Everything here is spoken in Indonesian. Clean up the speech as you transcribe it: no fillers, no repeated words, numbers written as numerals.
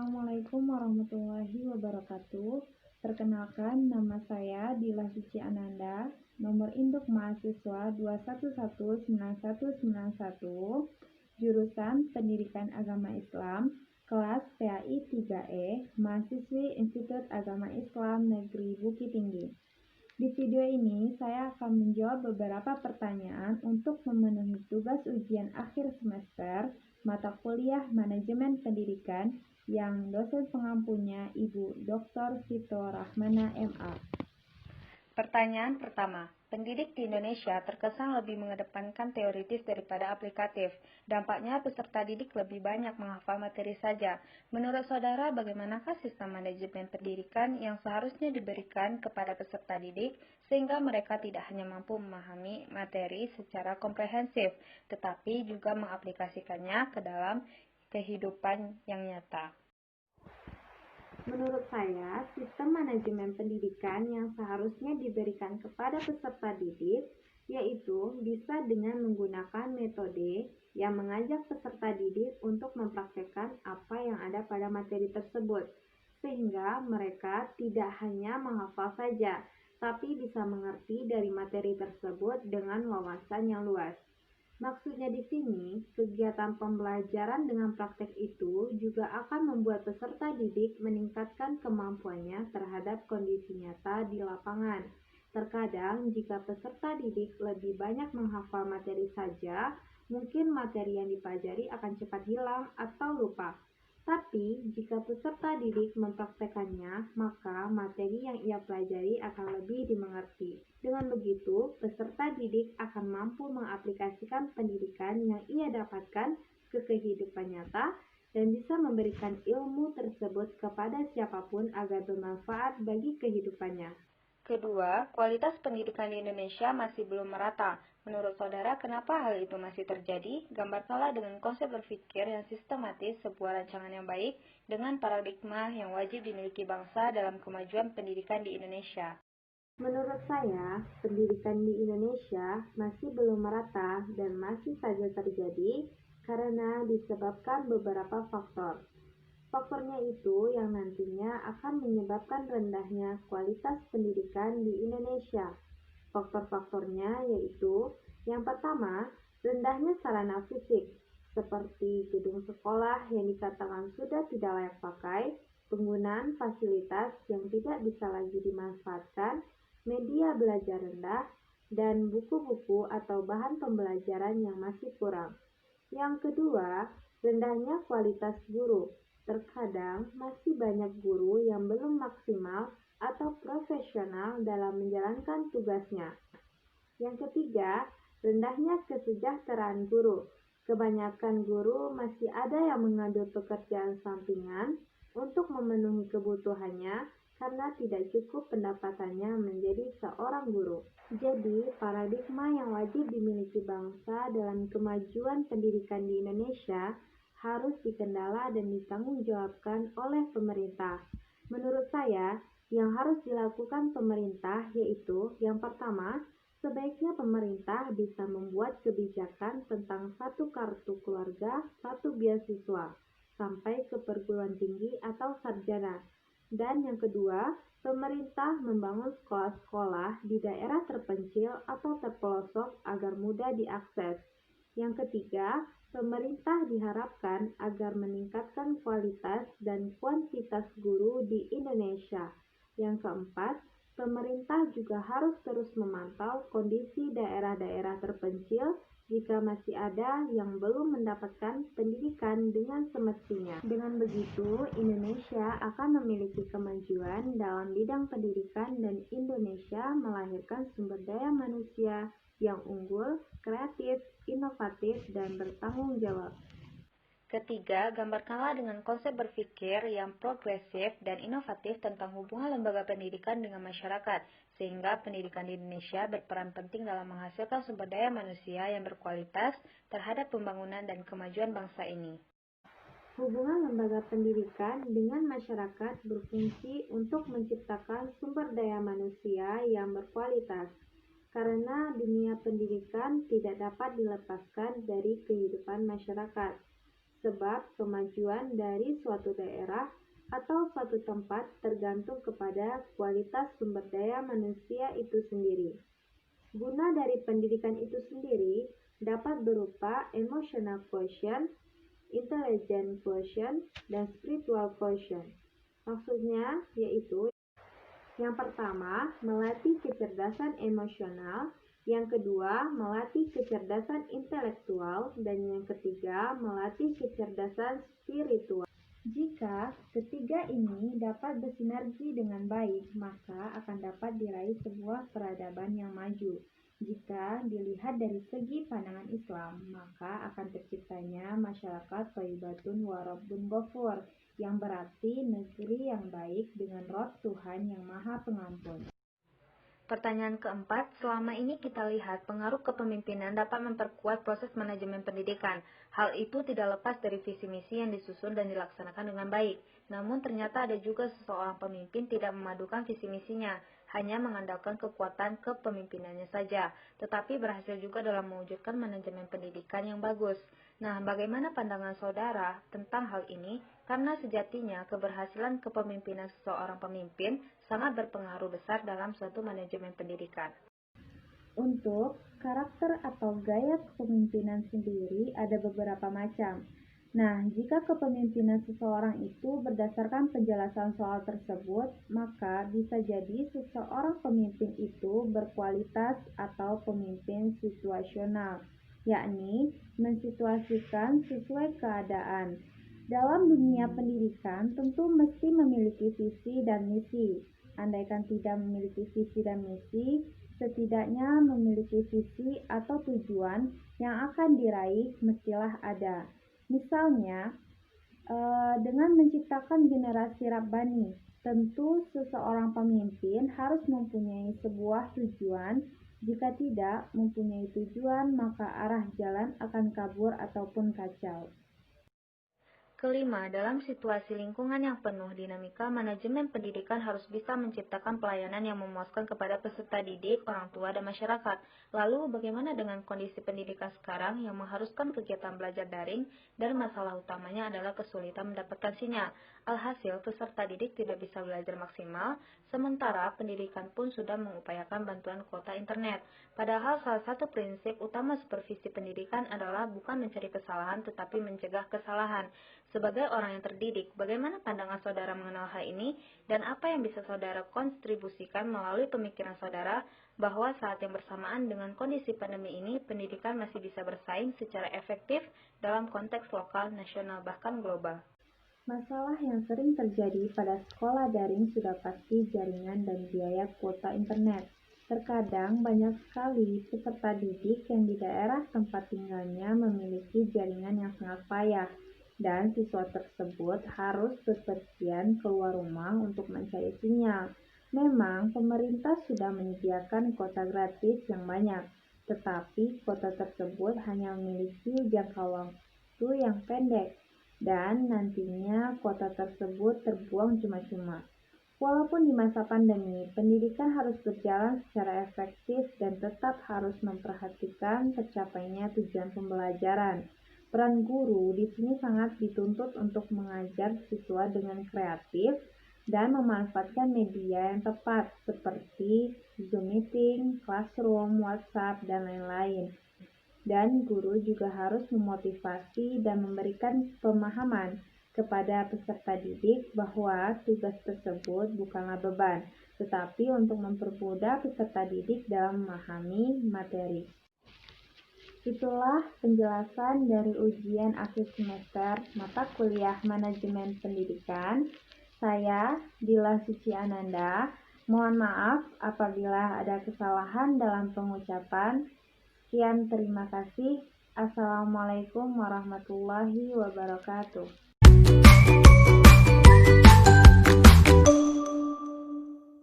Assalamualaikum warahmatullahi wabarakatuh. Perkenalkan, nama saya Dila Suci Ananda, nomor induk mahasiswa 2119191, jurusan Pendidikan Agama Islam, kelas PAI 3E, mahasiswi Institut Agama Islam Negeri Bukit Tinggi. Di video ini, saya akan menjawab beberapa pertanyaan untuk memenuhi tugas ujian akhir semester mata kuliah Manajemen Pendidikan yang dosen pengampunya Ibu Dr. Sito Rahmana MA. Pertanyaan pertama, pendidik di Indonesia terkesan lebih mengedepankan teoritis daripada aplikatif. Dampaknya peserta didik lebih banyak menghafal materi saja. Menurut saudara, bagaimanakah sistem manajemen pendidikan yang seharusnya diberikan kepada peserta didik sehingga mereka tidak hanya mampu memahami materi secara komprehensif, tetapi juga mengaplikasikannya ke dalam kehidupan yang nyata? Menurut saya, sistem manajemen pendidikan yang seharusnya diberikan kepada peserta didik yaitu bisa dengan menggunakan metode yang mengajak peserta didik untuk mempraktekkan apa yang ada pada materi tersebut, sehingga mereka tidak hanya menghafal saja, tapi bisa mengerti dari materi tersebut dengan wawasan yang luas. Maksudnya di sini, kegiatan pembelajaran dengan praktek itu juga akan membuat peserta didik meningkatkan kemampuannya terhadap kondisi nyata di lapangan. Terkadang, jika peserta didik lebih banyak menghafal materi saja, mungkin materi yang dipelajari akan cepat hilang atau lupa. Tapi, jika peserta didik mempraktekannya, maka materi yang ia pelajari akan lebih dimengerti. Dengan begitu, peserta didik akan mampu mengaplikasikan pendidikan yang ia dapatkan ke kehidupan nyata dan bisa memberikan ilmu tersebut kepada siapapun agar bermanfaat bagi kehidupannya. Kedua, kualitas pendidikan di Indonesia masih belum merata. Menurut saudara, kenapa hal itu masih terjadi? Gambarkanlah dengan konsep berpikir yang sistematis sebuah rancangan yang baik dengan paradigma yang wajib dimiliki bangsa dalam kemajuan pendidikan di Indonesia. Menurut saya, pendidikan di Indonesia masih belum merata dan masih saja terjadi karena disebabkan beberapa faktor. Faktornya itu yang nantinya akan menyebabkan rendahnya kualitas pendidikan di Indonesia. Faktor-faktornya yaitu, yang pertama, rendahnya sarana fisik, seperti gedung sekolah yang dikatakan sudah tidak layak pakai, penggunaan fasilitas yang tidak bisa lagi dimanfaatkan, media belajar rendah, dan buku-buku atau bahan pembelajaran yang masih kurang. Yang kedua, rendahnya kualitas guru. Terkadang masih banyak guru yang belum maksimal atau profesional dalam menjalankan tugasnya. Yang ketiga, rendahnya kesejahteraan guru. Kebanyakan guru masih ada yang mengambil pekerjaan sampingan untuk memenuhi kebutuhannya karena tidak cukup pendapatannya menjadi seorang guru. Jadi, paradigma yang wajib dimiliki bangsa dalam kemajuan pendidikan di Indonesia harus dikendala dan ditanggungjawabkan oleh pemerintah. Menurut saya, yang harus dilakukan pemerintah yaitu, yang pertama, sebaiknya pemerintah bisa membuat kebijakan tentang satu kartu keluarga, satu beasiswa, sampai ke perguruan tinggi atau sarjana. Dan yang kedua, pemerintah membangun sekolah-sekolah di daerah terpencil atau terpelosok agar mudah diakses. Yang ketiga, pemerintah diharapkan agar meningkatkan kualitas dan kuantitas guru di Indonesia. Yang keempat, pemerintah juga harus terus memantau kondisi daerah-daerah terpencil jika masih ada yang belum mendapatkan pendidikan dengan semestinya. Dengan begitu, Indonesia akan memiliki kemajuan dalam bidang pendidikan dan Indonesia melahirkan sumber daya manusia yang unggul, kreatif, inovatif, dan bertanggung jawab. Ketiga, gambarkanlah dengan konsep berpikir yang progresif dan inovatif tentang hubungan lembaga pendidikan dengan masyarakat, sehingga pendidikan di Indonesia berperan penting dalam menghasilkan sumber daya manusia yang berkualitas terhadap pembangunan dan kemajuan bangsa ini. Hubungan lembaga pendidikan dengan masyarakat berfungsi untuk menciptakan sumber daya manusia yang berkualitas, karena dunia pendidikan tidak dapat dilepaskan dari kehidupan masyarakat. sebab kemajuan dari suatu daerah atau suatu tempat tergantung kepada kualitas sumber daya manusia itu sendiri. Guna dari pendidikan itu sendiri dapat berupa emotional quotient, intelligent quotient, dan spiritual quotient. Maksudnya yaitu yang pertama, melatih kecerdasan emosional, yang kedua, melatih kecerdasan intelektual, dan yang ketiga, melatih kecerdasan spiritual. Jika ketiga ini dapat bersinergi dengan baik, maka akan dapat diraih sebuah peradaban yang maju. Jika dilihat dari segi pandangan Islam, maka akan terciptanya masyarakat thayyibatun warabbun ghafur, yang berarti negeri yang baik dengan roh Tuhan yang Maha Pengampun. Pertanyaan keempat, selama ini kita lihat pengaruh kepemimpinan dapat memperkuat proses manajemen pendidikan. Hal itu tidak lepas dari visi misi yang disusun dan dilaksanakan dengan baik. Namun ternyata ada juga seseorang pemimpin tidak memadukan visi misinya, hanya mengandalkan kekuatan kepemimpinannya saja, tetapi berhasil juga dalam mewujudkan manajemen pendidikan yang bagus. Nah, bagaimana pandangan saudara tentang hal ini? Karena sejatinya keberhasilan kepemimpinan seseorang pemimpin sangat berpengaruh besar dalam suatu manajemen pendidikan. Untuk karakter atau gaya kepemimpinan sendiri ada beberapa macam. Nah, jika kepemimpinan seseorang itu berdasarkan penjelasan soal tersebut, maka bisa jadi seseorang pemimpin itu berkualitas atau pemimpin situasional, yakni mensituasikan sesuai keadaan. Dalam dunia pendidikan tentu mesti memiliki visi dan misi. Andaikan tidak memiliki visi dan misi, setidaknya memiliki visi atau tujuan yang akan diraih mestilah ada. Misalnya, dengan menciptakan generasi Rabbani, tentu seseorang pemimpin harus mempunyai sebuah tujuan. Jika tidak mempunyai tujuan, maka arah jalan akan kabur ataupun kacau. Kelima, dalam situasi lingkungan yang penuh dinamika, manajemen pendidikan harus bisa menciptakan pelayanan yang memuaskan kepada peserta didik, orang tua, dan masyarakat. Lalu, bagaimana dengan kondisi pendidikan sekarang yang mengharuskan kegiatan belajar daring dan masalah utamanya adalah kesulitan mendapatkan sinyal? Alhasil, peserta didik tidak bisa belajar maksimal, sementara pendidikan pun sudah mengupayakan bantuan kuota internet. Padahal salah satu prinsip utama supervisi pendidikan adalah bukan mencari kesalahan tetapi mencegah kesalahan. Sebagai orang yang terdidik, bagaimana pandangan saudara mengenal hal ini dan apa yang bisa saudara kontribusikan melalui pemikiran saudara bahwa saat yang bersamaan dengan kondisi pandemi ini, pendidikan masih bisa bersaing secara efektif dalam konteks lokal, nasional, bahkan global. Masalah yang sering terjadi pada sekolah daring sudah pasti jaringan dan biaya kuota internet. Terkadang banyak sekali peserta didik yang di daerah tempat tinggalnya memiliki jaringan yang sangat payah, dan siswa tersebut harus bepergian keluar rumah untuk mencari sinyal. Memang pemerintah sudah menyediakan kuota gratis yang banyak, tetapi kuota tersebut hanya memiliki jangka waktu yang pendek, dan nantinya kuota tersebut terbuang cuma-cuma. Walaupun di masa pandemi, pendidikan harus berjalan secara efektif dan tetap harus memperhatikan tercapainya tujuan pembelajaran. Peran guru di sini sangat dituntut untuk mengajar siswa dengan kreatif dan memanfaatkan media yang tepat seperti Zoom Meeting, Classroom, WhatsApp, dan lain-lain. Dan guru juga harus memotivasi dan memberikan pemahaman kepada peserta didik bahwa tugas tersebut bukanlah beban, tetapi untuk mempermudah peserta didik dalam memahami materi. Itulah penjelasan dari ujian akhir semester mata kuliah manajemen pendidikan. Saya, Dila Suci Ananda, mohon maaf apabila ada kesalahan dalam pengucapan. Sekian, terima kasih. Assalamualaikum warahmatullahi wabarakatuh.